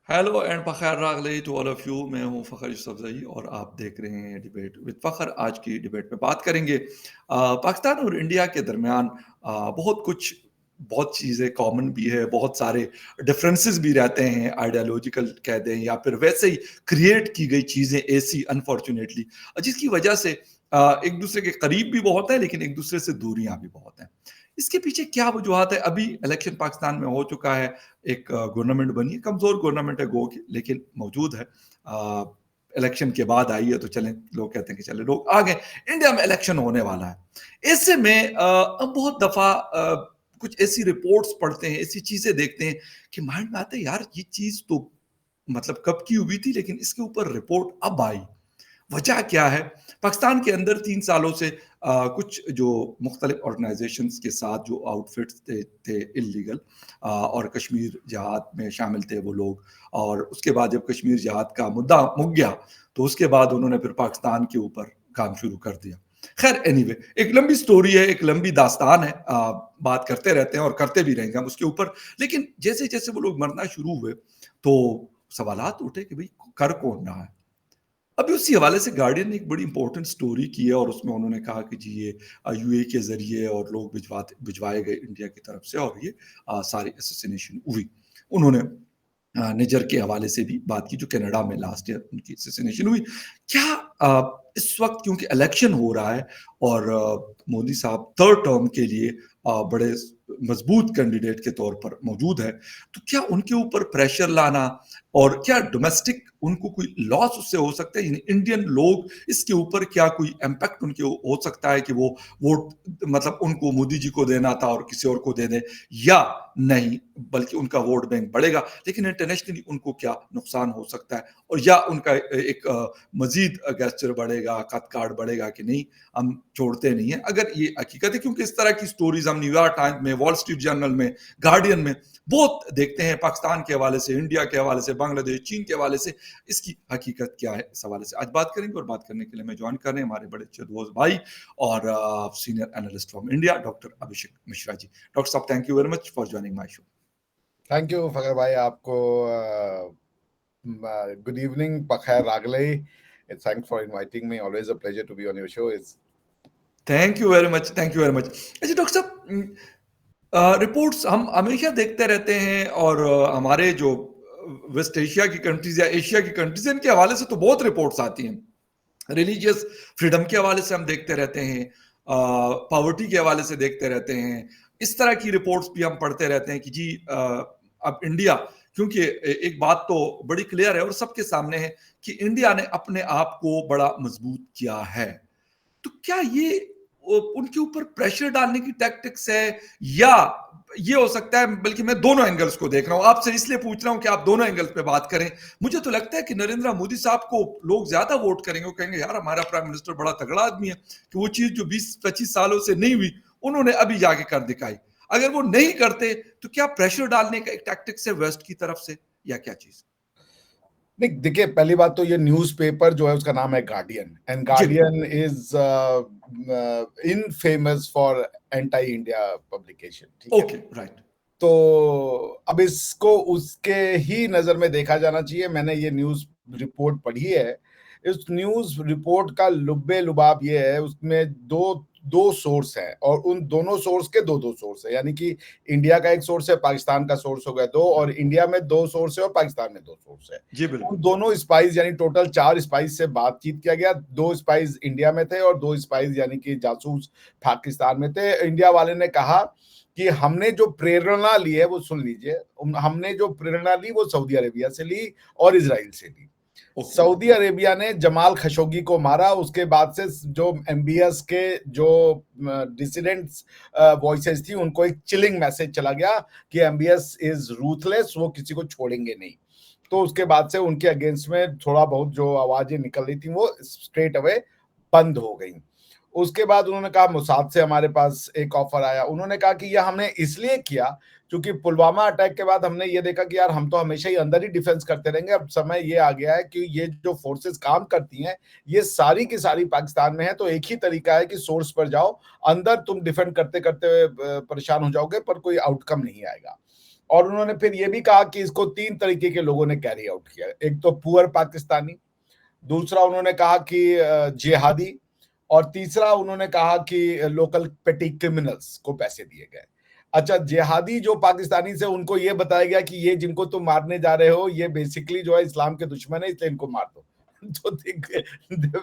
Hello and Fakhar रागले to all of you. मैं हूं फ़खर यूसुफ़ज़ई और आप देख रहे हैं डिबेट विद फ़खर। आज की डिबेट में बात करेंगे पाकिस्तान और इंडिया के दरमियान बहुत कुछ, बहुत चीज़ें कॉमन भी है, बहुत सारे डिफरेंसेस भी रहते हैं, आइडियोलॉजिकल कह दें या फिर वैसे ही क्रिएट की गई चीज़ें ऐसी अनफॉर्चुनेटली जिसकी वजह से एक दूसरे के करीब भी बहुत है लेकिन एक दूसरे से दूरियां भी बहुत हैं। इसके पीछे क्या वजूहत है? अभी इलेक्शन पाकिस्तान में हो चुका है, एक गवर्नमेंट बनी है, कमज़ोर गवर्नमेंट है गो की, लेकिन मौजूद है। इलेक्शन के बाद आई है तो चलें, लोग कहते हैं कि चले लोग आ गए। इंडिया में इलेक्शन होने वाला है। ऐसे में अब बहुत दफ़ा कुछ ऐसी रिपोर्ट्स पढ़ते हैं, ऐसी चीज़ें देखते हैं कि माइंड में आता है यार ये चीज़ तो मतलब कब की हुई थी लेकिन इसके ऊपर रिपोर्ट अब आई। वजह क्या है? पाकिस्तान के अंदर 3 सालों से कुछ जो मुख्तलिफ ऑर्गेनाइजेशंस के साथ जो आउटफिट्स थे इल्लीगल, और कश्मीर जहाद में शामिल थे वो लोग। और उसके बाद जब कश्मीर जहाद का मुद्दा मुक गया, तो उसके बाद उन्होंने फिर पाकिस्तान के ऊपर काम शुरू कर दिया। खैर एनीवे, एक लंबी स्टोरी है, एक लंबी दास्तान है। बात करते रहते हैं और करते भी रहेंगे हम उसके ऊपर। लेकिन जैसे-जैसे वो लोग मरना शुरू हुए, तो सवालात उठे कि भई कर कौन रहा है? अभी उसी हवाले से गार्डियन ने एक बड़ी इंपॉर्टेंट स्टोरी की है और उसमें उन्होंने कहा कि जी ये यूएई के ज़रिए और लोग भिजवाए गए इंडिया की तरफ से और ये सारी असैसिनेशन हुई। उन्होंने निजर के हवाले से भी बात की जो कनाडा में लास्ट ईयर उनकी असैसिनेशन हुई। क्या इस वक़्त क्योंकि इलेक्शन हो रहा है और मोदी साहब 3rd टर्म के लिए बड़े मज़बूत कैंडिडेट के तौर पर मौजूद है, तो क्या उनके ऊपर प्रेशर लाना और क्या डोमेस्टिक उनको कोई लॉस उससे हो सकता है? यानी इंडियन लोग इसके ऊपर क्या कोई इम्पैक्ट उनके हो सकता है कि वो वोट मतलब उनको मोदी जी को देना था और किसी और को दे दें, या नहीं, बल्कि उनका वोट बैंक बढ़ेगा, लेकिन इंटरनेशनली उनको क्या नुकसान हो सकता है? और या उनका एक मज़ीद गेस्चर बढ़ेगा, कद काठ बढ़ेगा कि नहीं, हम छोड़ते नहीं हैं। अगर ये हकीकत है, क्योंकि इस तरह की स्टोरीज़ हम न्यूयॉर्क टाइम्स में, वॉल स्ट्रीट जर्नल में, गार्डियन में बहुत देखते हैं, पाकिस्तान के हवाले से, इंडिया के हवाले से, बांग्लादेश, चीन के हवाले से। इसकी हकीकत क्या है, इस हवाले से आज बात करेंगे और बात करने के लिए मैं जॉइन कर रहे हैं हमारे बड़े अच्छे दोस्त भाई और senior analyst from India doctor Abhishek Mishra ji. Doctor साहब, thank you very much for joining my show. Thank you Fakhar भाई, आपको गुड इवनिंग, बखैर रागले। Thanks for inviting me, always a pleasure to be on your show. Is thank you very much, thank you very much. अच्छा doctor साहब, reports हम हमेशा देखते रहते हैं और हमारे जो वेस्ट एशिया की कंट्रीज या एशिया की कंट्रीज हैं, इनके हवाले से तो बहुत रिपोर्ट्स आती हैं। रिलीजियस फ्रीडम के हवाले से हम देखते रहते हैं, पॉवर्टी के हवाले से देखते रहते हैं। इस तरह की रिपोर्ट्स भी हम पढ़ते रहते हैं कि जी अब इंडिया, क्योंकि एक बात तो बड़ी क्लियर है और सबके सामने है कि इंडिया ने अपने आप को बड़ा मजबूत किया है। तो क्या ये उनके ऊपर प्रेशर डालने की टैक्टिक्स है, या ये हो सकता है, बल्कि मैं दोनों एंगल्स को देख रहा हूं, आपसे इसलिए पूछ रहा हूं कि आप दोनों एंगल्स पे बात करें। मुझे तो लगता है कि नरेंद्र मोदी साहब को लोग ज्यादा वोट करेंगे, वो कहेंगे यार हमारा प्राइम मिनिस्टर बड़ा तगड़ा आदमी है कि वो चीज जो 20-25 सालों से नहीं हुई उन्होंने अभी जाके कर दिखाई। अगर वो नहीं करते तो क्या प्रेशर डालने का एक टैक्टिक्स है वेस्ट की तरफ से, या क्या चीज? नहीं, देखिए, पहली बात तो ये न्यूज़पेपर जो है उसका नाम है गार्डियन, एंड जी। Guardian is infamous for anti India publication, ठीक है। Okay, right. तो अब इसको उसके ही नजर में देखा जाना चाहिए। मैंने ये न्यूज़ रिपोर्ट पढ़ी है। इस न्यूज़ रिपोर्ट का लुब्बे लुबाब ये है, उसमें दो दो सोर्स हैं और उन दोनों सोर्स के दो दो सोर्स है, यानी कि इंडिया का एक सोर्स है, पाकिस्तान का सोर्स हो गया दो, और इंडिया में दो सोर्स है और पाकिस्तान में दो सोर्स है। जी उन बिल्कुल। दोनों स्पाइस यानी टोटल 4 स्पाइस से बातचीत किया गया। 2 स्पाइस इंडिया में थे और 2 स्पाइस यानी कि जासूस पाकिस्तान में थे। इंडिया वाले ने कहा कि हमने जो प्रेरणा ली है वो सुन लीजिए, हमने जो प्रेरणा ली वो सऊदी अरेबिया से ली और इजराइल से ली। ओके। सऊदी अरेबिया ने जमाल खशोगी को मारा, उसके बाद से जो एमबीएस के जो डिसिडेंट्स वॉइसेस थी उनको एक चिलिंग मैसेज चला गया कि एमबीएस इज रूथलेस, वो किसी को छोड़ेंगे नहीं। तो उसके बाद से उनके अगेंस्ट में थोड़ा बहुत जो आवाजें निकल रही थी वो स्ट्रेट अवे बंद हो गई। उसके बाद उन्होंने कहा मोसाद से हमारे पास एक ऑफर आया। उन्होंने कहा कि यह हमने इसलिए किया क्योंकि पुलवामा अटैक के बाद हमने ये देखा कि यार हम तो हमेशा ही अंदर ही डिफेंस करते रहेंगे, अब समय ये आ गया है कि ये जो फोर्सेस काम करती हैं ये सारी की सारी पाकिस्तान में है, तो एक ही तरीका है कि सोर्स पर जाओ, अंदर तुम डिफेंड करते करते परेशान हो जाओगे पर कोई आउटकम नहीं आएगा। और उन्होंने फिर ये भी कहा कि इसको 3 तरीके के लोगों ने कैरी आउट किया। एक तो पुअर पाकिस्तानी, दूसरा उन्होंने कहा कि जिहादी, और तीसरा उन्होंने कहा कि लोकल पेटी क्रिमिनल्स को पैसे दिए गए। अच्छा, जिहादी जो पाकिस्तानी से उनको ये बताया गया कि ये जिनको तुम मारने जा रहे हो ये बेसिकली जो है इस्लाम के दुश्मन है, इसलिए इनको मार दो। तो they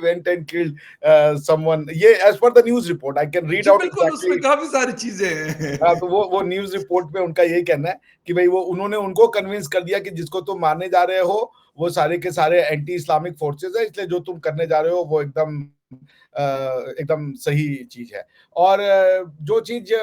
went and killed someone. ये as per the news report, I can read ji, out बिल्कुल, उसमें exactly. काफ़ी सारी चीज़ें हैं। हाँ, तो वो न्यूज़ रिपोर्ट में उनका यही कहना है कि भई वो उन्होंने उनको कन्विंस कर दिया कि जिसको तुम मारने जा रहे हो, वो सारे के सारे एंटी इस्लामिक फोर्सेस हैं, इसलिए जो तुम करने जा रहे हो वो एकदम सही चीज़ है। और जो चीज़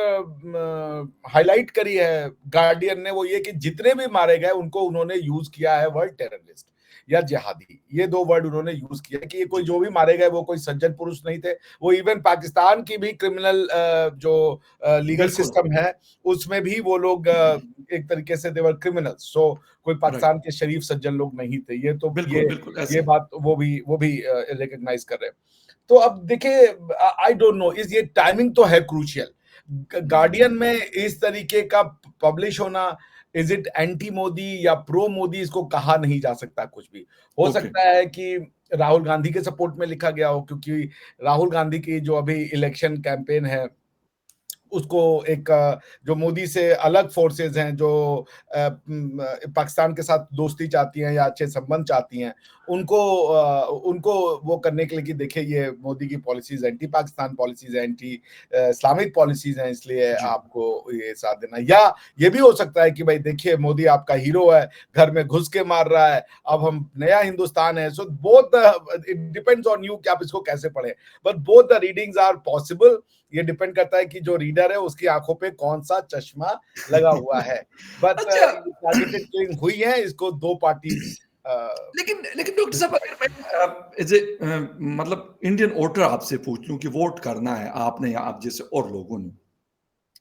हाइलाइट करी है गार्डियन ने वो ये कि जितने भी मारे गए उनको उन्होंने यूज़ किया है वर्ड टेररिस्ट या जिहादी, ये 2 वर्ड उन्होंने यूज़ किया कि ये कोई जी, जो भी मारे गए वो कोई सज्जन पुरुष नहीं थे। वो इवन पाकिस्तान की भी क्रिमिनल जो लीगल बिल्कुल। सिस्टम है, उसमें भी वो लोग एक तरीके से दे वर क्रिमिनल्स। सो कोई राइट, पाकिस्तान के शरीफ सज्जन लोग नहीं थे। ये तो बिल्कुल, बिल्कुल ऐसे ये ही। बात वो भी रिकॉग्नाइज़ कर रहे हैं। तो अब देखिए, आई डोंट नो, इस ये टाइमिंग तो है क्रूशियल। गार्डियन में इस तरीके का पब्लिश होना, इज इट एंटी मोदी या प्रो मोदी, इसको कहा नहीं जा सकता कुछ भी। हो ओके, सकता है कि राहुल गांधी के सपोर्ट में लिखा गया हो, क्योंकि राहुल गांधी की जो अभी इलेक्शन कैंपेन है उसको एक जो मोदी से अलग फोर्सेस हैं जो पाकिस्तान के साथ दोस्ती चाहती हैं या अच्छे संबंध चाहती हैं, उनको वो करने के लिए कि देखिए ये मोदी की पॉलिसीज एंटी पाकिस्तान पॉलिसीज है, एंटी इस्लामिक पॉलिसीज हैं, इसलिए जी। आपको ये साथ देना। या ये भी हो सकता है कि भाई देखिए मोदी आपका हीरो है, घर में घुस के मार रहा है, अब हम नया हिंदुस्तान है। So both it depends on you कि आप इसको कैसे पढ़ें, but both the readings are possible. ये डिपेंड करता है कि जो रीडर है उसकी आंखों पे कौन सा चश्मा लगा हुआ है। बट अच्छा, ये टारगेटेड किलिंग हुई है, इसको 2 पार्टीज लेकिन डॉक्टर साहब, अगर मैं एज़ ए मतलब इंडियन वोटर आपसे पूछ लूँ कि वोट करना है आपने या आप जैसे और लोगों ने,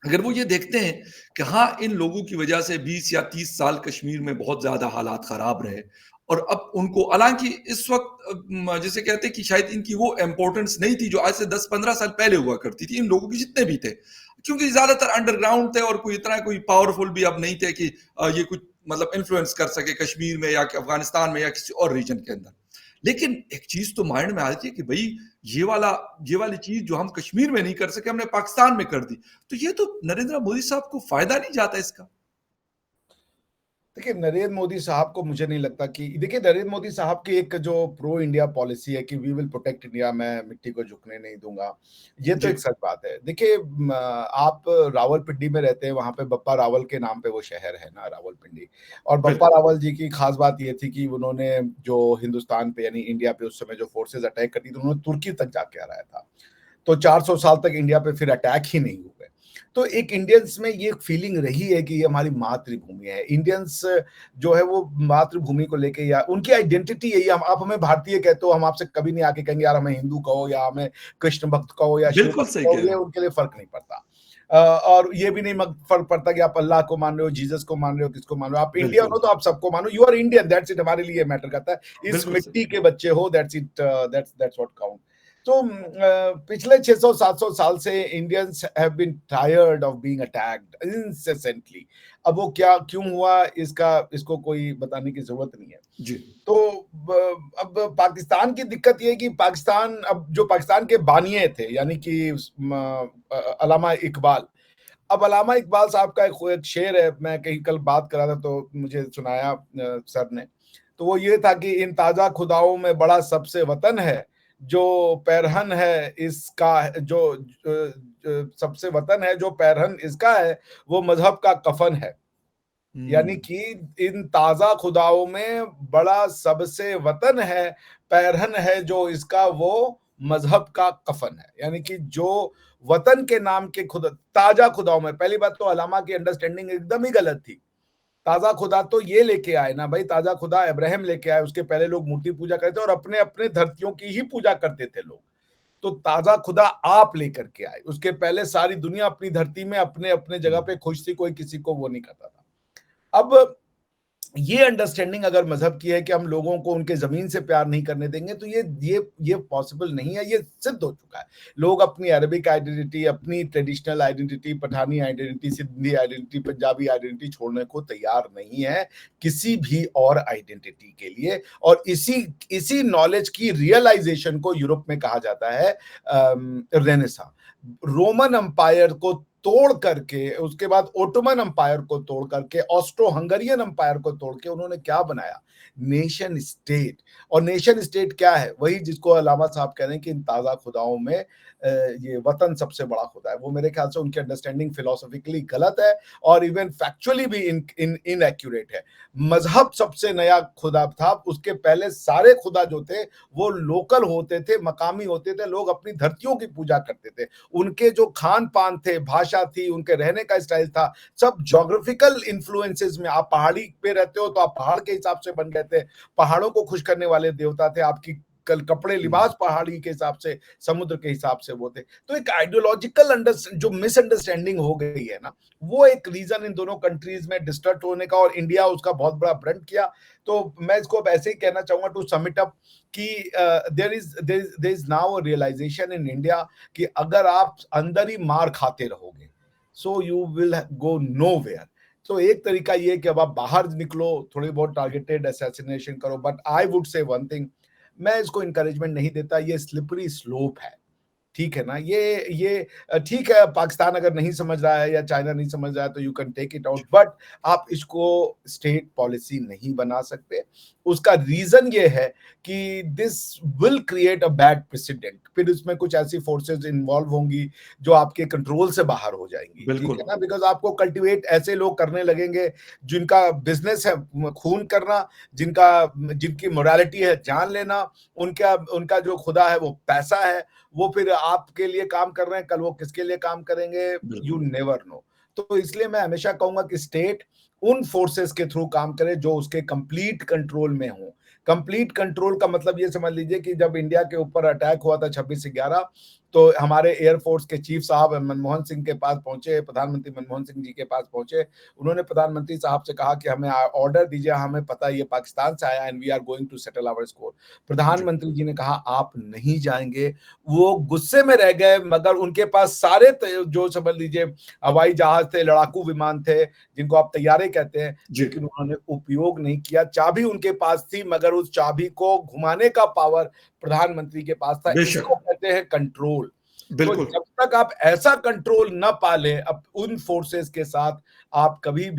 अगर वो ये देखते हैं कि हाँ, इन लोगों की वजह से 20 या 30 साल कश्मीर में बहुत ज़्यादा हालात ख़राब रहे और अब उनको, हालाँकि इस वक़्त जिसे कहते हैं कि शायद इनकी वो इम्पोर्टेंस नहीं थी जो आज से 10-15 साल पहले हुआ करती थी, इन लोगों के जितने भी थे। क्योंकि ज़्यादातर अंडरग्राउंड थे और कोई पावरफुल भी अब नहीं थे कि ये कुछ मतलब इन्फ्लुएंस कर सके कश्मीर में या कि अफ़गानिस्तान में या किसी और रीजन के अंदर। लेकिन एक चीज़ तो माइंड में आती है कि भई ये वाला ये वाली चीज़ जो हम कश्मीर में नहीं कर सके, हमने पाकिस्तान में कर दी। तो ये तो नरेंद्र मोदी साहब को फ़ायदा नहीं जाता इसका? देखिए, नरेंद्र मोदी साहब को मुझे नहीं लगता कि देखिए नरेंद्र मोदी साहब की एक जो प्रो इंडिया पॉलिसी है कि वी विल प्रोटेक्ट इंडिया, मैं मिट्टी को झुकने नहीं दूँगा, ये तो जी, एक सच बात है। देखिए आप रावलपिंडी में रहते हैं, वहाँ पे बप्पा रावल के नाम पे वो शहर है ना रावलपिंडी, और बप्पा बिल्कुल। रावल जी की खास बात ये थी कि उन्होंने जो हिंदुस्तान पे यानी इंडिया पे उस समय जो फोर्सेज़ अटैक करती थी, उन्होंने तुर्की तक जाके हराया था। तो 400 साल तक इंडिया पे फिर अटैक ही नहीं हुए। तो एक इंडियंस में ये फीलिंग रही है कि ये हमारी मातृभूमि है। इंडियंस जो है वो मातृभूमि को लेके या उनकी आइडेंटिटी है, ये हम आप हमें भारतीय कहते हो, हम आपसे कभी नहीं आके कहेंगे यार हमें हिंदू कहो या हमें कृष्ण भक्त कहो या शिव बिल्कुल भक्त सही कहो, कह ये रहे हैं। उनके लिए फ़र्क नहीं पड़ता। और ये भी नहीं फ़र्क पड़ता कि आप अल्लाह को मान रहे हो, जीसस को मान रहे हो, किसको मान रहे हो। आप इंडियन बिल्कुल, हो तो आप सबको मानो, you are Indian, that's it, हमारे लिए मैटर करता है। इस बिल्कुल सही। मिट्टी के बच्चे हो, that's it, that's what count. तो पिछले 600-700 साल से Indians have been tired of being attacked incessantly. अब वो क्या क्यों हुआ इसको कोई बताने की जरूरत नहीं है। जी, तो अब पाकिस्तान की दिक्कत ये है कि पाकिस्तान, अब जो पाकिस्तान के बानिए थे यानी कि अलामा इकबाल, अब अलामा इकबाल साहब का एक शेर है, मैं कहीं कल बात कर रहा था तो मुझे सुनाया सर ने। तो वो ये था कि इन ताजा खुदाओं में बड़ा सबसे वतन है, जो पैरहन है इसका, सबसे वतन है जो पैरहन इसका है, वो मजहब का कफन है। यानी हुँ, कि इन ताजा खुदाओं में बड़ा सबसे वतन है, पैरहन है जो इसका, वो मजहब का कफन है। यानी कि जो वतन के नाम के खुदा, ताजा खुदाओं में, पहली बात तो अलामा की अंडरस्टैंडिंग एकदम ही गलत थी। ताजा खुदा तो ये लेके आए ना भाई, ताजा खुदा इब्राहिम लेके आए, उसके पहले लोग मूर्ति पूजा करते थे और अपने अपने धरतियों की ही पूजा करते थे लोग। तो ताजा खुदा आप लेकर के आए, उसके पहले सारी दुनिया अपनी धरती में अपने अपने जगह पे खुश थी, कोई किसी को वो नहीं करता था। अब ये अंडरस्टैंडिंग अगर मजहब की है कि हम लोगों को उनके जमीन से प्यार नहीं करने देंगे, तो ये पॉसिबल नहीं है। ये सिद्ध हो चुका है। लोग अपनी अरबिक आइडेंटिटी, अपनी traditional identity, Pathani identity, Sindhi identity, Punjabi identity छोड़ने को तैयार नहीं है किसी भी और आइडेंटिटी के लिए। और इसी इसी नॉलेज की रियलाइजेशन को यूरोप में कहा जाता है रेनेसा। रोमन अंपायर को तोड़ करके, उसके बाद ओटोमन अंपायर को तोड़ करके, ऑस्ट्रो हंगरियन अंपायर को तोड़ के उन्होंने क्या बनाया? Nation state. और नेशन स्टेट क्या है? वही जिसको अलामा साहब कह रहे हैं कि इन ताजा खुदाओं में ये वतन सबसे बड़ा खुदा है। वो मेरे ख्याल से उनकी अंडरस्टैंडिंग फिलोसॉफिकली गलत है और इवन फैक्चुअली भी इनएक्यूरेट है। मजहब सबसे नया खुदा था, उसके पहले सारे खुदा जो थे वो लोकल होते थे, मकामी होते थे, लोग अपनी धरतियों की पूजा करते थे। उनके जो खान पान थे, भाषा थी, उनके रहने का स्टाइल था, सब ज्योग्राफिकल इन्फ्लुएंसेस में। आप पहाड़ी पे रहते हो तो आप पहाड़ के हिसाब से बन गए थे, पहाड़ों को खुश करने वाले देवता थे, आपकी कल कपड़े लिबास पहाड़ी के हिसाब से, समुद्र के हिसाब से वो थे। तो एक आइडियोलॉजिकल जो मिसअंडरस्टैंडिंग हो गई है ना, वो एक रीजन इन दोनों कंट्रीज में डिस्ट्रक्ट होने का, और इंडिया उसका बहुत बड़ा ब्रंट किया। तो मैं इसको अब ऐसे ही कहना चाहूंगा टू सम इट अप कि there is now a realisation in India कि अगर आप अंदर ही मार खाते रहोगे, so you will go nowhere. तो एक तरीका ये कि अब आप बाहर निकलो, थोड़ी बहुत टारगेटेड असैसिनेशन करो, but I would say one thing, मैं इसको इंकरेजमेंट नहीं देता। ये स्लिपरी स्लोप है, ठीक है ना? ये ठीक है, पाकिस्तान अगर नहीं समझ रहा है या चाइना नहीं समझ रहा है तो you can take it out, but आप इसको स्टेट पॉलिसी नहीं बना सकते। उसका रीजन ये है कि this will create a bad president. फिर इसमें कुछ ऐसी फोर्सेस इन्वॉल्व होंगी जो आपके कंट्रोल से बाहर हो जाएंगी, ठीक बिल्कुल, है ना? बिकॉज आपको कल्टिवेट ऐसे लोग करने लगेंगे जिनका बिजनेस है खून करना, जिनकी मोरालिटी है जान लेना, उनका उनका जो खुदा है वो पैसा है। वो फिर आपके लिए काम कर रहे हैं, कल वो किसके लिए काम करेंगे, यू बिल्कुल। Never know. तो इसलिए मैं हमेशा कहूंगा कि स्टेट उन फोर्सेस के थ्रू काम करे जो उसके कंप्लीट कंट्रोल में हो। कंप्लीट कंट्रोल का मतलब ये समझ लीजिए कि जब इंडिया के ऊपर अटैक हुआ था 26/11, तो हमारे एयरफोर्स के चीफ साहब मनमोहन सिंह के पास पहुंचे, प्रधानमंत्री मनमोहन सिंह जी के पास पहुंचे। उन्होंने प्रधानमंत्री साहब से कहा कि हमें ऑर्डर दीजिए, हमें पता है ये पाकिस्तान से आया, and we are going to settle our score. जी, प्रधानमंत्री जी ने कहा आप नहीं जाएंगे। वो गुस्से में रह गए, मगर उनके पास सारे जो समझ लीजिए हवाई जहाज थे, लड़ाकू विमान थे, जिनको आप तैयारे कहते हैं, जी, लेकिन उन्होंने उपयोग नहीं किया। चाबी उनके पास थी, मगर उस चाबी को घुमाने का पावर प्रधानमंत्री के पास था। बेशक, इसको कहते हैं कंट्रोल। तो बिल्कुल, जब तक आप ऐसा कंट्रोल न पाले अब उन फोर्सेस के साथ, आप कभी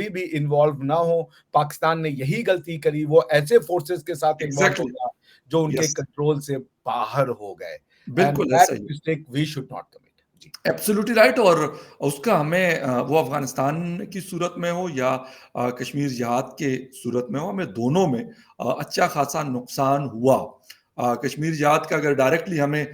भी इन्वॉल्व ना हो। पाकिस्तान ने यही गलती करी, वो ऐसे फोर्सेस के साथ इन्वॉल्व हो एग्ज़ैक्टली, गया जो उनके यस, कंट्रोल से बाहर हो गए, एंड बिल्कुल दैट ऐसा ही है। Mistake we should not commit. जी। एब्सोल्युटली राइट और उसका हमें वो अफ़गानिस्तान की सूरत में हो या कश्मीर जिहाद के सूरत में हो, हमें दोनों में अच्छा खासा नुकसान हुआ। कश्मीर जिहाद का अगर डायरेक्टली हमें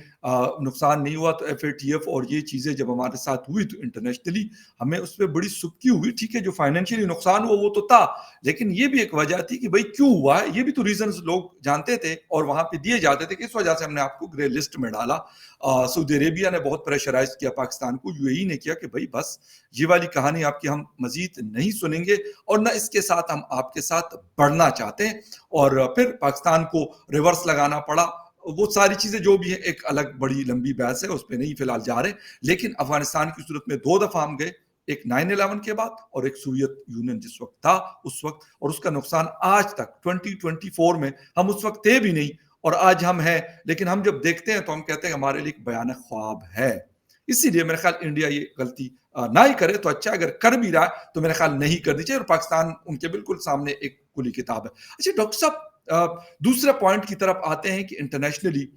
नुकसान नहीं हुआ तो एफएटीएफ और ये चीज़ें जब हमारे साथ हुई तो इंटरनेशनली हमें उस पे बड़ी सुबकी हुई। ठीक है, जो फाइनेंशियली नुकसान हुआ वो तो था, लेकिन ये भी एक वजह थी कि भई क्यों हुआ है? ये भी तो रीज़न्स लोग जानते थे और वहाँ पे दिए जाते थे कि इस वजह से हमने आपको ग्रे लिस्ट में डाला। सऊदी अरेबिया ने बहुत प्रेशराइज़ किया पाकिस्तान को, यूएई ने किया कि भई बस ये वाली कहानी आपकी हम मज़ीद नहीं सुनेंगे और ना इसके साथ हम आपके साथ बढ़ना चाहते हैं और फिर पाकिस्तान को रिवर्स लगाना पड़ा। वो सारी चीज़ें जो भी है एक अलग बड़ी लंबी बहस है, उस पे नहीं फिलहाल जा रहे। लेकिन अफ़गानिस्तान की सूरत में 2 दफ़ा हम गए, एक 9/11 के बाद और एक सोवियत यूनियन जिस वक़्त था उस वक़्त और उसका नुकसान आज तक 2024 में हम उस वक़्त थे भी नहीं और आज हम हैं, लेकिन हम जब देखते हैं तो हम कहते हैं हमारे लिए एक भयानक ख्वाब है। इसीलिए मेरे ख्याल इंडिया ये गलती ना ही करे तो अच्छा, अगर कर भी रहा है तो मेरे ख्याल नहीं करनी चाहिए और पाकिस्तान उनके बिल्कुल सामने एक खुली किताब है। अच्छा डॉक्टर साहब, दूसरे पॉइंट की तरफ आते हैं कि इंटरनेशनली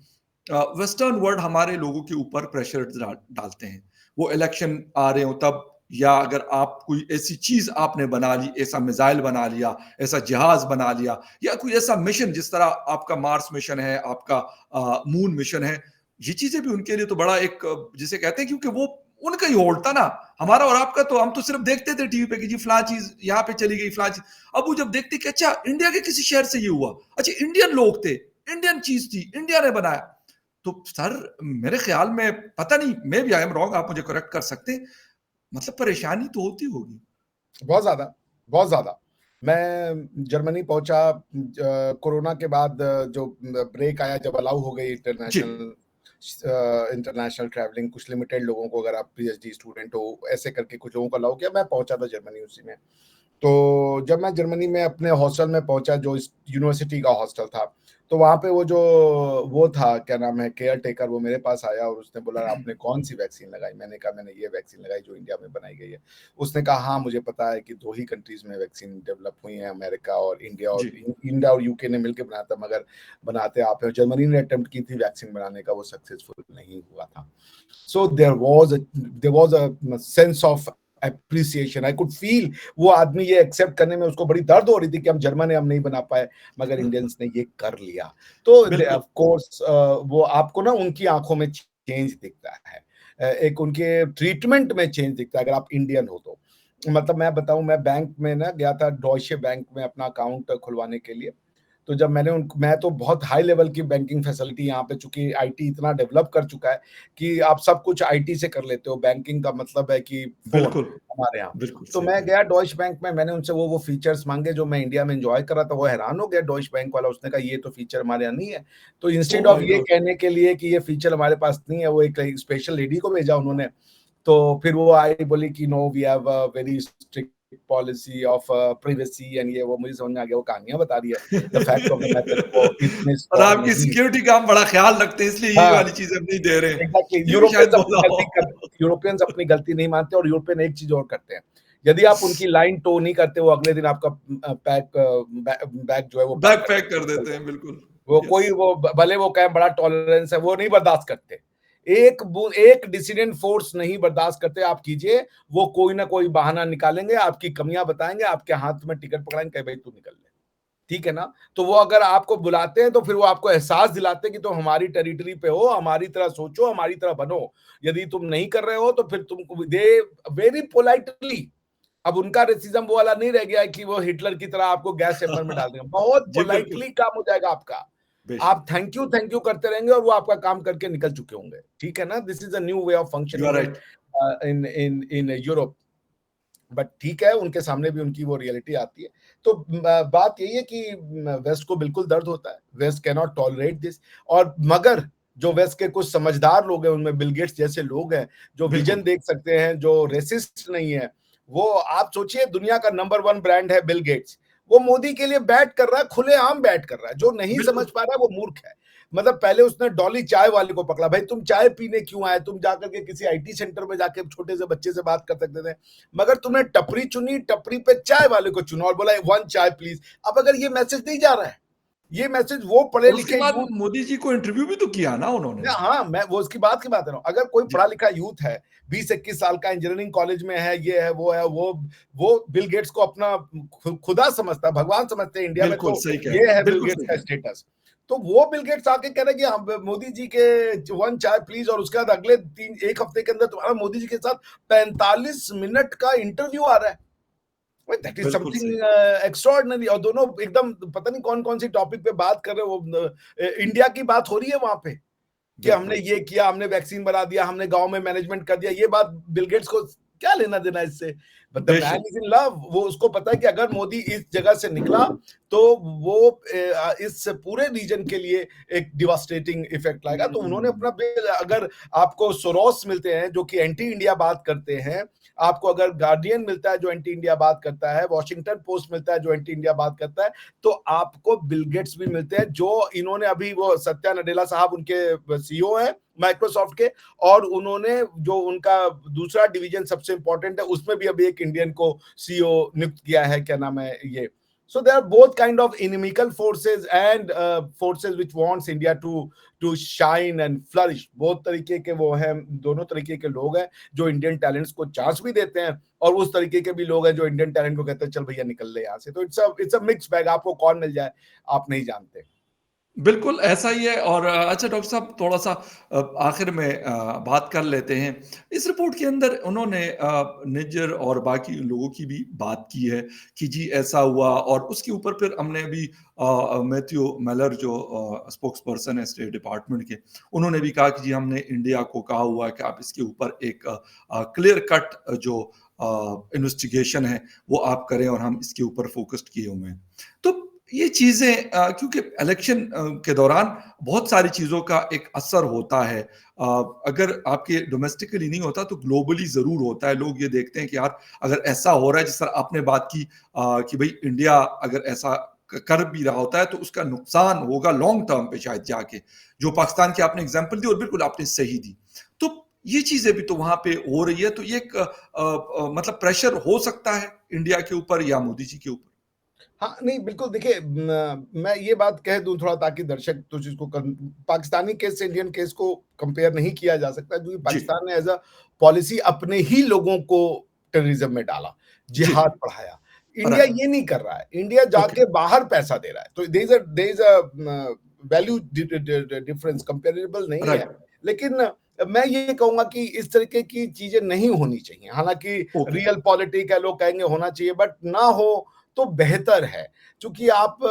वेस्टर्न वर्ल्ड हमारे लोगों के ऊपर प्रेशर डालते हैं। वो इलेक्शन आ रहे हो तब या अगर आप कोई ऐसी चीज़ आपने बना ली, ऐसा मिसाइल बना लिया, ऐसा जहाज़ बना लिया या कोई ऐसा मिशन जिस तरह आपका मार्स मिशन है, आपका मून मिशन है, ये चीज़ें भी उनके लिए तो बड़ा एक जिसे कहते हैं क्योंकि वो उनका ही होल्ड था ना, हमारा और आपका तो हम तो सिर्फ देखते थे टीवी पे कि जी फलां चीज़ यहाँ पे चली गई, फलां चीज़। अब वो जब देखते कि अच्छा इंडिया के किसी शहर से ये हुआ, अच्छा इंडियन लोग थे, इंडियन चीज़ थी, इंडिया ने बनाया। तो सर मेरे ख्याल में पता नहीं maybe I am wrong, आप मुझे करेक्ट कर सकते हैं, मतलब परेशानी तो होती होगी। बहुत ज्यादा, बहुत ज्यादा। मैं जर्मनी पहुंचा कोरोना के बाद, जो ब्रेक आया, जब अलाउ हो गई जी, इंटरनेशनल ट्रैवलिंग, कुछ लिमिटेड लोगों को, अगर आप पीएचडी स्टूडेंट हो, ऐसे करके कुछ लोगों को अलाउ किया। मैं पहुंचा था जर्मनी उसी में। तो जब मैं जर्मनी में अपने हॉस्टल में पहुंचा, जो इस यूनिवर्सिटी का हॉस्टल था, तो वहां पे वो था, क्या नाम है, केयर टेकर, वो मेरे पास आया और उसने बोला, आपने कौन सी वैक्सीन लगाई? मैंने कहा, मैंने ये वैक्सीन लगाई जो इंडिया में बनाई गई है। उसने कहा, हाँ मुझे पता है कि 2 ही कंट्रीज में वैक्सीन डेवलप हुई है, अमेरिका और इंडिया, और जी, इंडिया और यूके ने मिलकर बनाया था, मगर बनाते आप हैं। जर्मनी ने अटेम्प्ट की थी वैक्सीन बनाने का, वो सक्सेसफुल नहीं हुआ था। So there was a sense of appreciation. I could feel वो आदमी ये एक्सेप्ट करने में उसको बड़ी दर्द हो रही थी कि हम जर्मन है, हम नहीं बना पाए, मगर इंडियंस ने ये कर लिया। तो बिल्कुल, ऑफ कोर्स वो आपको ना उनकी आंखों में चेंज दिखता है, एक उनके ट्रीटमेंट में चेंज दिखता है, अगर आप इंडियन हो तो। मतलब मैं बताऊं, मैं बैंक में ना गया था, डॉइचे बैंक में अपना अकाउंट खुलवाने के लिए। तो जब मैं तो बहुत हाई लेवल की बैंकिंग फैसिलिटी यहाँ पे, चूंकि आईटी इतना डेवलप कर चुका है कि आप सब कुछ आईटी से कर लेते हो। बैंकिंग का मतलब है कि फोन, बिल्कुल, हमारे यहाँ। बिल्कुल तो सही मैं कहा। गया डॉइच बैंक में, मैंने उनसे वो फीचर्स मांगे जो मैं इंडिया में एंजॉय कर रहा था। वो हैरान हो गया डॉइच बैंक वाला, उसने कहा ये तो फीचर हमारे यहाँ नहीं है। तो ओह इंस्टेड ऑफ माय ये गॉड! कहने के लिए कि ये फीचर हमारे पास नहीं है, वो एक स्पेशल लेडी को भेजा उन्होंने। तो फिर वो आई, बोली कि no, we have a very strict policy of privacy and ये वो। मुझे समझ में आ गया वो कहानियां बता रही है। The fact of the matter, वो इतने और स्ट्रांग आपकी नहीं है। सिक्योरिटी का हम बड़ा ख्याल रखते हैं, इसलिए ये हाँ, वाली चीज़ें हम नहीं दे रहे हैं। एग्जैक्टली। ये भी शायद बोला हो। यूरोपियंस अपनी गलती नहीं मानते, और यूरोपियन एक चीज और करते हैं, यदि आप उनकी लाइन टो नहीं करते, वो अगले दिन आपका बैग जो है वो पैक बैग कर पैक देते हैं, कर निकल देते हैं, जाते हैं। बिल्कुल। वो यस, कोई वो भले वो कहें बड़ा टॉलरेंस है, वो नहीं बर्दाश्त करते। एक डिसिडेंट फोर्स नहीं बर्दाश्त करते। आप कीजिए, वो कोई ना कोई बहाना निकालेंगे, आपकी कमियां बताएंगे, आपके हाथ में टिकट पकड़ाएंगे, कहे भाई तू निकल ले। ठीक है ना? तो वो अगर आपको बुलाते हैं, तो फिर वो आपको एहसास दिलाते हैं कि तुम हमारी टेरिटरी पे हो, हमारी तरह सोचो, हमारी तरह बनो। यदि तुम नहीं कर रहे हो, तो फिर तुम दे वेरी पोलाइटली। अब उनका रेसिज्म वो वाला नहीं रह गया है कि वो हिटलर की तरह आपको गैस चैम्बर में डाल देंगे। बहुत जी, बिल्कुल, पोलाइटली काम हो जाएगा आपका। बेशक। आप थैंक यू करते रहेंगे, और वो आपका काम करके निकल चुके होंगे। ठीक है ना? This is a new way of you are functioning right. In Europe. But ठीक है, उनके सामने भी उनकी वो रियलिटी आती है। तो बात यही है कि वेस्ट को बिल्कुल दर्द होता है, West can not tolerate this. और मगर जो वेस्ट के कुछ समझदार लोग हैं, उनमें बिल गेट्स जैसे लोग हैं, जो बिल्कुल, विजन देख सकते हैं, जो रेसिस्ट नहीं है। वो आप सोचिए, दुनिया का नंबर 1 ब्रांड है बिल गेट्स, वो मोदी के लिए बैट कर रहा है, खुलेआम बैट कर रहा है। जो नहीं समझ बिल्कुल। पा रहा है वो मूर्ख है। मतलब पहले उसने डॉली चाय वाले को पकड़ा, भाई तुम चाय पीने क्यों आए? तुम जाकर के किसी आईटी सेंटर में जाके छोटे से बच्चे से बात कर सकते थे, मगर तुमने टपरी चुनी, टपरी पे चाय वाले को चुना और बोला 1 चाय प्लीज। अब अगर ये मैसेज नहीं जा रहा है, ये मैसेज वो पढ़े और उसके लिखे बाद यूथ। मोदी जी को इंटरव्यू भी तो किया ना उन्होंने। हाँ, मैं वो उसकी बात की बात कर रहा हूँ। अगर कोई जी, पढ़ा लिखा यूथ है, 20-21 साल का, इंजीनियरिंग कॉलेज में है, ये है, वो बिल गेट्स को अपना खुदा समझता है, भगवान समझते हैं इंडिया में। बिल्कुल तो सही कह रहे ये हैं, है बिल बिल्कुल गेट्स सही का कह रहे हैं। स्टेटस। तो वो बिल गेट्स आके कह रहे हैं कि हम मोदी जी के 1 चाय प्लीज, और उसके बाद अगले 1 हफ्ते के अंदर तुम्हारा मोदी जी के साथ 45 मिनट का इंटरव्यू आ रहा है। दैट इज बिल्कुल सही। Something extraordinary. और दोनों एकदम पता नहीं कौन कौन सी टॉपिक पे बात कर रहे हो। इंडिया की बात हो रही है वहां पे, कि हमने बिल्कुल, ये किया, हमने वैक्सीन बना दिया, हमने गांव में मैनेजमेंट कर दिया। ये बात बिल गेट्स को क्या लेना देना इससे? बट द मैन बेशक। Is in love. वो उसको पता है कि अगर मोदी इस जगह से निकला, तो वो इस पूरे रीजन के लिए एक डिवास्टेटिंग इफेक्ट लाएगा। तो उन्होंने अपना बिल, अगर आपको सोरोस मिलते हैं जो कि एंटी इंडिया बात करते हैं, आपको अगर गार्डियन मिलता है जो एंटी इंडिया बात करता है, वॉशिंगटन पोस्ट मिलता है जो एंटी इंडिया बात करता है, तो आपको बिल गेट्स भी मिलते हैं, जो इन्होंने अभी, वो सत्या नडेला साहब उनके सीईओ है माइक्रोसॉफ्ट के, और उन्होंने जो उनका दूसरा डिवीजन सबसे इंपॉर्टेंट है, उसमें भी अभी एक इंडियन को सीईओ नियुक्त किया है, क्या नाम है ये। So there are both kind of inimical forces and forces which wants India to shine and flourish. बहुत तरीके के वो हैं, दोनों तरीके के लोग हैं, जो इंडियन टैलेंट्स को चांस भी देते हैं, और उस तरीके के भी लोग हैं जो इंडियन टैलेंट को कहते हैं चल भैया निकल ले यहाँ से। तो इट्स अ मिक्स बैग। आपको कौन मिल जाए आप नहीं जानते। बिल्कुल, ऐसा ही है। और अच्छा डॉक्टर साहब, थोड़ा-सा आखिर में बात कर लेते हैं। इस रिपोर्ट के अंदर उन्होंने निज्जर और बाकी लोगों की भी बात की है कि जी ऐसा हुआ, और उसके ऊपर फिर हमने भी मैथ्यू मिलर जो स्पोक्स पर्सन है स्टेट डिपार्टमेंट के, उन्होंने भी कहा कि जी हमने इंडिया को कहा हुआ है कि आप इसके ऊपर एक क्लियर कट जो इन्वेस्टिगेशन है वो आप करें और हम इसके ऊपर फोकस्ड किए हुए हैं। तो ये चीज़ें क्योंकि इलेक्शन के दौरान बहुत सारी चीज़ों का एक असर होता है। अगर आपके डोमेस्टिकली नहीं होता तो ग्लोबली ज़रूर होता है। लोग ये देखते हैं कि यार अगर ऐसा हो रहा है जिस तरह आपने बात की कि भई इंडिया अगर ऐसा कर भी रहा होता है तो उसका नुकसान होगा लॉन्ग टर्म पे शायद जाके। जो पाकिस्तान की आपने एग्ज़ाम्पल दी और बिल्कुल आपने सही दी। तो ये चीज़ें भी तो वहाँ पे हो रही है तो ये एक मतलब प्रेशर हो सकता है इंडिया के ऊपर या मोदी जी के ऊपर? हाँ, नहीं बिल्कुल देखिए मैं ये बात कह दूँ थोड़ा ताकि दर्शक तो जिसको पाकिस्तानी केस से इंडियन केस को कंपेयर नहीं किया जा सकता क्योंकि जी। पाकिस्तान ने एज़ अ पॉलिसी अपने ही लोगों को टेररिज्म में डाला, जी। जिहाद बढ़ाया। India right. ये नहीं कर रहा है, इंडिया ओके। जाके बाहर पैसा दे रहा है। तो there is a value difference comparable नहीं है। राइट। लेकिन मैं ये कहूँगा कि इस तरीके की चीज़ें नहीं होनी चाहिए। हालाँकि ओके। रियल पॉलिटिक है, लोग कहेंगे होना चाहिए बट ना हो तो बेहतर है क्योंकि आप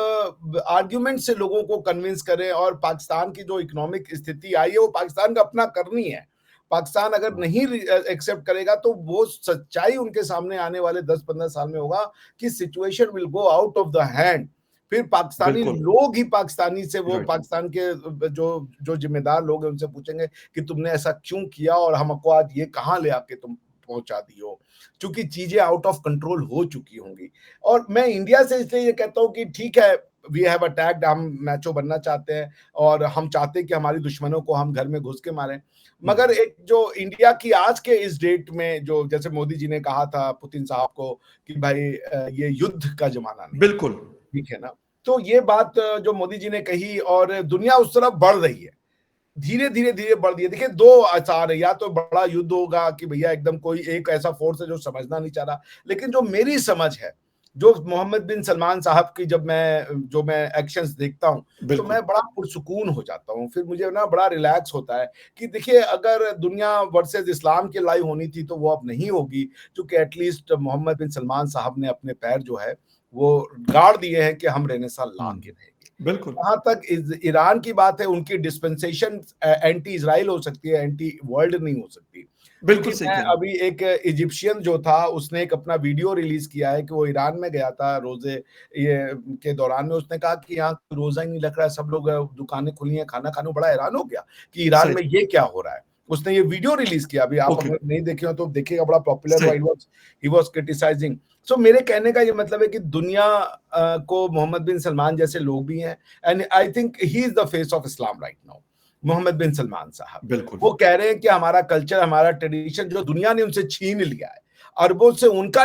आर्ग्यूमेंट से लोगों को कन्विंस करें और पाकिस्तान की जो इकोनॉमिक स्थिति आई है वो पाकिस्तान का अपना करनी है। पाकिस्तान अगर नहीं एक्सेप्ट करेगा तो वो सच्चाई उनके सामने आने वाले 10-15 साल में होगा कि situation will go out of the hand. फिर पाकिस्तानी बिल्कुल। लोग ही पाकिस्तानी से वो राइट। पाकिस्तान के जो जो जिम्मेदार लोग हैं उनसे पूछेंगे कि तुमने ऐसा क्यों किया और हमको आज ये कहाँ ले आके तुम पहुंचा दी हो क्योंकि चीजें आउट ऑफ कंट्रोल हो चुकी होंगी। और मैं इंडिया से इसलिए ये कहता हूँ कि ठीक है वी हैव अटैक्ड, हम मैचो बनना चाहते हैं और हम चाहते हैं कि हमारी दुश्मनों को हम घर में घुस के मारें। हुँ। मगर एक जो इंडिया की आज के इस डेट में जो जैसे मोदी जी ने कहा था पुतिन साहब को कि भाई ये युद्ध का जमाना नहीं है, बिल्कुल। ठीक है ना? तो ये बात जो मोदी जी ने कही और दुनिया उस तरफ बढ़ रही है। धीरे-धीरे बढ़ रही है। देखिए 2 आसार है, या तो बड़ा युद्ध होगा कि भैया एकदम कोई एक ऐसा फोर्स है जो समझना नहीं चाह रहा। लेकिन जो मेरी समझ है, जो मोहम्मद बिन सलमान साहब की जब मैं एक्शंस देखता हूँ, तो बिल्कुल। मैं बड़ा पुरसुकून हो जाता हूँ। फिर मुझे ना बड़ा रिलैक्स होता है कि देखिए अगर दुनिया वर्सेस इस्लाम की लड़ाई होनी थी तो वो अब नहीं होगी क्योंकि at least Mohammad bin Salman साहब ने अपने पैर जो है वो गाड़ दिए हैं कि हम रेनेसां ला हुँ। के रहेंगे। बिल्कुल। जहाँ तक ईरान की बात है उनकी डिस्पेंसेशन एंटी इजराइल हो सकती है, एंटी वर्ल्ड नहीं हो सकती। क्योंकि बिल्कुल सही मैं कह रहे हैं। अभी एक इजिप्शियन जो था उसने एक अपना वीडियो रिलीज किया है कि वो ईरान में गया था रोजे ये के दौरान में, उसने कहा कि यहाँ रोजा ही नहीं लग रहा है, सब लोग दुकानें खुली हैं खाना खाने, बड़ा हैरान हो गया कि ईरान सही। में ये क्या हो रहा है। उसने ये वीडियो रिलीज किया, अभी आप ओके। अगर नहीं देखे हो तो देखिएगा, बड़ा पॉपुलर हुआ। सही। He was criticising. सो मेरे कहने का ये मतलब है कि दुनिया को मोहम्मद बिन सलमान जैसे लोग भी हैं and I think he is the face of Islam right now, Mohammed bin Salman साहब। बिल्कुल। वो कह रहे हैं कि हमारा कल्चर, हमारा ट्रेडिशन जो दुनिया ने उनसे छीन लिया है, अरबों से उनका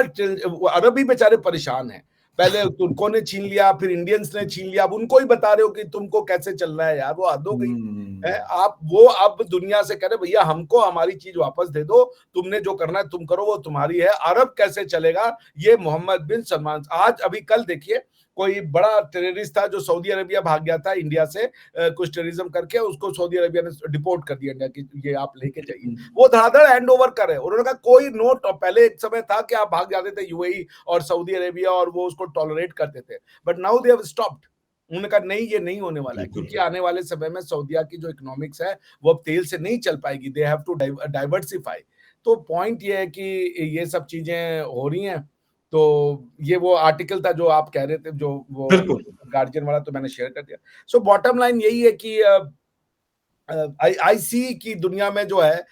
अरब भी बेचारे परेशान हैं। पहले तुर्कों ने छीन लिया, फिर इंडियंस ने छीन लिया, अब उनको ही बता रहे हो कि तुमको कैसे चलना है यार, वो हद हो गई है। हुँ। आप वो अब दुनिया से कह रहे भैया हमको हमारी चीज वापस दे दो, तुमने जो करना है तुम करो, वो तुम्हारी है। अरब कैसे चलेगा, ये मोहम्मद बिन सलमान। आज अभी कल देखिए कोई बड़ा टेररिस्ट था जो सऊदी अरेबिया भाग गया था इंडिया से कुछ टेररिज्म करके, उसको सऊदी अरेबिया ने डिपोर्ट कर दिया इंडिया की, ये आप लेके जाइए। हुँ। वो धड़ाधड़ हैंड ओवर करे, उन्होंने कहा कोई नोट, पहले एक समय था कि आप भाग जाते थे यूएई और सऊदी अरेबिया और वो उसको टॉलरेट करते थे, but now they have stopped. उन्होंने कहा नहीं ये नहीं होने वाला है बिल्कुल। क्योंकि आने वाले समय में सऊदीया की जो इकोनॉमिक्स है वो अब तेल से नहीं चल पाएगी, दे हैव टू डाइवर्सिफाई। तो पॉइंट ये है कि ये सब चीजें हो रही हैं। तो ये वो आर्टिकल था जो आप कह रहे थे, जो वो बिल्कुल। गार्जियन वाला, तो मैंने शेयर कर दिया। सो बॉटम लाइन यही है कि आई सी की दुनिया में जो है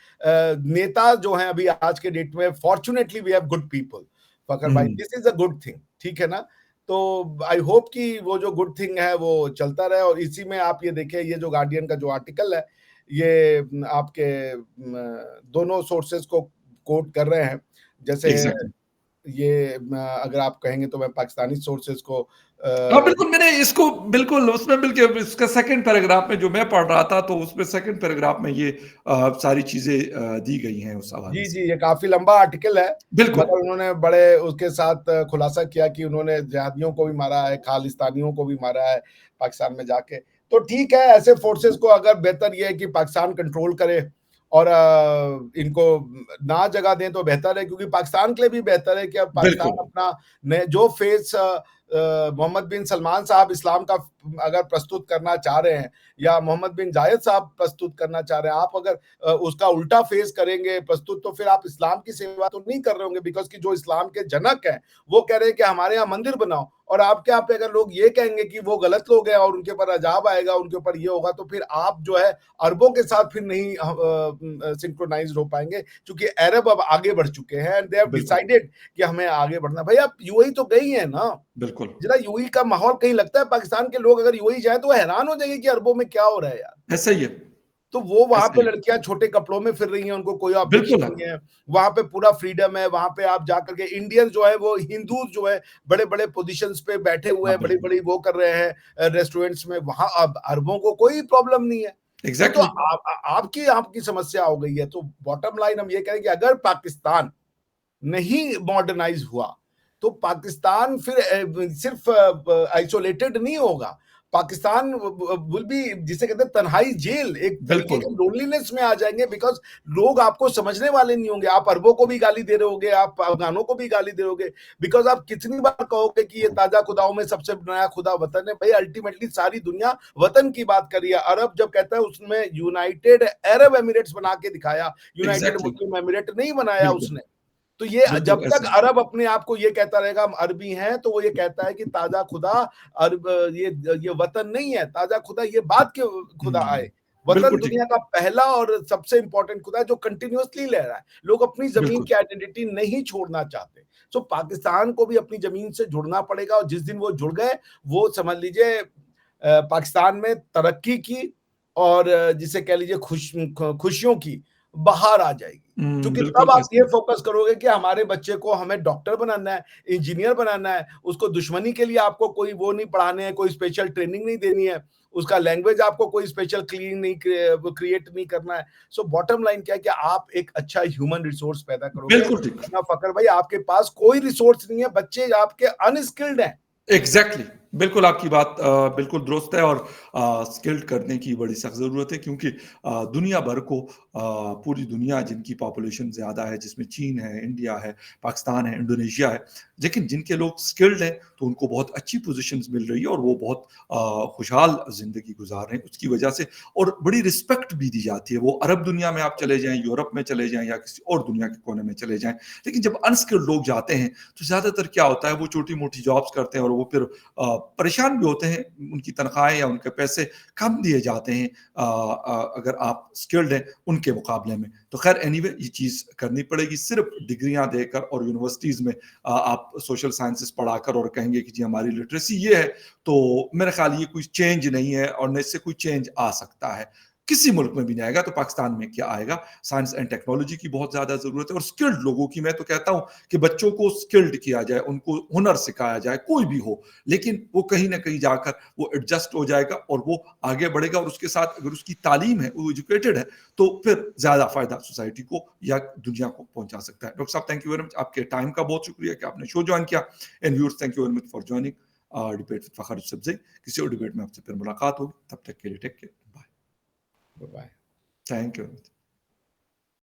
नेता जो हैं अभी आज के डेट में, fortunately we have good people. Fakhar भाई, हुँ। This is a good thing, ठीक है ना? तो आई होप कि वो जो गुड थिंग है वो चलता रहे। और इसी में आप ये देखें, ये जो गार्डियन का जो आर्टिकल है, ये आपके दोनों सोर्सेस को कोट कर रहे हैं। जैसे एग्ज़ैक्टली। ये अगर आप कहेंगे तो मैं पाकिस्तानी सोर्सेस को हाँ, बिल्कुल मैंने इसको बिल्कुल उसमें बिल्कुल इसका सेकंड पैराग्राफ में जो मैं पढ़ रहा था तो उसमें सेकंड पैराग्राफ में ये सारी चीज़ें दी गई हैं उस हवाले जी, से। जी, ये काफ़ी लंबा आर्टिकल है, बिल्कुल। मगर उन्होंने बड़े उसके साथ खुलासा किया कि उन्होंने जिहादियों को भी मारा है, खालिस्तानियों को भी मारा है पाकिस्तान में जाके। तो ठीक है, ऐसे फोर्सेस को अगर बेहतर ये है कि पाकिस्तान कंट्रोल करे और इनको ना जगह दें तो बेहतर है, क्योंकि पाकिस्तान के लिए भी बेहतर है कि अब पाकिस्तान बिल्कुल। अपना जो फेस मोहम्मद बिन सलमान साहब इस्लाम का अगर प्रस्तुत करना चाह रहे हैं या मोहम्मद बिन जायद साहब प्रस्तुत करना चाह रहे हैं, आप अगर उसका उल्टा फेस करेंगे प्रस्तुत, तो फिर आप इस्लाम की सेवा तो नहीं कर रहे होंगे, बिकॉज कि जो इस्लाम के जनक हैं वो कह रहे हैं कि हमारे यहाँ मंदिर बनाओ, और आपके यहाँ पे अगर लोग ये कहेंगे कि वो गलत लोग हैं और उनके ऊपर अजाब आएगा, उनके ऊपर ये होगा, तो फिर आप जो है अरबों के साथ फिर नहीं सिंक्रोनाइज हो पाएंगे, क्योंकि अरब अब आगे बढ़ चुके हैं एंड दे हैव डिसाइडेड कि हमें आगे बढ़ना। भाई आप यूएई तो गई है ना, बिल्कुल जरा यूएई का माहौल कहीं लगता है पाकिस्तान के लोग अगर यूएई जाए तो हैरान हो जाएंगे कि अरबों में क्या हो रहा है यार। ऐसा ही है, तो वो वहां ऐसा पे ही लड़कियां छोटे कपड़ों में फिर रही हैं, उनको कोई बिल्कुल ऑब्जेक्शन है, नहीं है, वहां पे पूरा फ्रीडम है, वहां पे आप जाकर के इंडियन जो है वो हिंदू जो है बड़े बड़े पोजीशंस पे बैठे हुए हाँ हैं, बड़ी बिल्कुल, बड़ी वो कर रहे हैं रेस्टोरेंट्स में, वहां अब अरबों को कोई प्रॉब्लम नहीं है। ये तो एग्जैक्टली आपकी आपकी समस्या हो गई है। तो बॉटम लाइन हम ये कहें कि अगर पाकिस्तान नहीं मॉडर्नाइज हुआ तो पाकिस्तान फिर सिर्फ आइसोलेटेड नहीं होगा, पाकिस्तान विल बी, जिसे कहते हैं तन्हाई जेल, एक तरीके बिल्कुल के लोनलीनेस में आ जाएंगे, बिकॉज लोग आपको समझने वाले नहीं होंगे। आप अरबों को भी गाली दे रहे होगे, आप अफगानों को भी गाली दे रहे होगे, बिकॉज आप कितनी बार कहोगे कि ये ताजा खुदाओं में सबसे नया खुदा वतन है। भाई अल्टीमेटली सारी दुनिया वतन की बात कर रही है। अरब जब कहता है उसमें यूनाइटेड अरब एमिरेट्स बना के दिखाया, यूनाइटेड एग्जैक्टली मुस्लिम एमिरेट नहीं बनाया बिल्कुल उसने। तो ये बिल्कुल जब तक ऐसा ही अरब अपने आप को ये कहता रहेगा हम अरबी हैं, तो वो ये कहता है कि ताजा खुदा अरब, ये वतन नहीं है ताजा खुदा, ये बात के खुदा आए। वतन बिल्कुल ठीक दुनिया का पहला और सबसे इंपॉर्टेंट खुदा है जो कंटिन्यूअसली ले रहा है। लोग अपनी जमीन बिल्कुल की आइडेंटिटी नहीं छोड़ना चाहते। सो पाकिस्तान को भी अपनी जमीन से जुड़ना पड़ेगा, और जिस दिन वो जुड़ गए वो समझ लीजिए पाकिस्तान में तरक्की की और जिसे कह लीजिए खुशियों की बहार आ जाएगी। क्योंकि तब बिल्कुल आप ऐसा ये ही फोकस करोगे कि हमारे बच्चे को हमें डॉक्टर बनाना है, इंजीनियर बनाना है, उसको दुश्मनी के लिए आपको कोई वो नहीं पढ़ाने हैं, कोई स्पेशल ट्रेनिंग नहीं देनी है, उसका लैंग्वेज आपको कोई स्पेशल क्लीन नहीं क्रिएट नहीं करना है। सो बॉटम लाइन क्या है कि आप एक अच्छा ह्यूमन रिसोर्स पैदा करोगे, बिल्कुल ठीक वरना फकर भाई आपके पास कोई रिसोर्स नहीं है, बच्चे आपके अनस्किल्ड हैं। एग्जैक्टली बिल्कुल आपकी बात बिल्कुल दुरुस्त है और स्किल्ड करने की बड़ी सख्त ज़रूरत है क्योंकि दुनिया भर को पूरी दुनिया जिनकी पॉपुलेशन ज़्यादा है जिसमें चीन है, इंडिया है, पाकिस्तान है, इंडोनेशिया है, लेकिन जिनके लोग स्किल्ड हैं तो उनको बहुत अच्छी पोजीशंस मिल रही है और वो बहुत खुशहाल ज़िंदगी गुजार रहे हैं उसकी वजह से और बड़ी रिस्पेक्ट भी दी जाती है। वो अरब दुनिया में आप चले जाएँ, यूरोप में चले जाएँ या किसी और दुनिया के कोने में चले जाएँ। लेकिन जब अनस्किल्ड लोग जाते हैं तो ज़्यादातर क्या होता है वो छोटी-मोटी जॉब्स करते हैं और वो फिर परेशान भी होते हैं, उनकी तनख्वाहें या उनके पैसे कम दिए जाते हैं अगर आप स्किल्ड हैं उनके मुकाबले में। तो खैर एनीवे ये चीज़ करनी पड़ेगी, सिर्फ डिग्रियाँ देकर और यूनिवर्सिटीज़ में आप सोशल साइंसेस पढ़ाकर और कहेंगे कि जी हमारी लिटरेसी ये है, तो मेरा ख्याल ये कोई चेंज नहीं है और न इससे कोई चेंज आ सकता है। किसी मुल्क में भी नहीं आएगा तो पाकिस्तान में क्या आएगा? साइंस एंड टेक्नोलॉजी की बहुत ज़्यादा ज़रूरत है और स्किल्ड लोगों की। मैं तो कहता हूँ कि बच्चों को स्किल्ड किया जाए, उनको हुनर सिखाया जाए, कोई भी हो, लेकिन वो कहीं न कहीं जाकर वो एडजस्ट हो जाएगा और वो आगे बढ़ेगा और उसके साथ अगर उसकी तालीम है, वो एजुकेटेड है, तो फिर ज़्यादा फ़ायदा सोसाइटी को या दुनिया को पहुँचा सकता है। डॉक्टर साहब थैंक यू वेरी मच, आपके टाइम का बहुत शुक्रिया कि आपने शो जॉइन किया and viewers thank you very much for joining debate with Fakhar Yousafzai. किसी और डिबेट में आपसे फिर मुलाकात होगी, तब तक के लिए take care, bye. Bye. Thank you very much.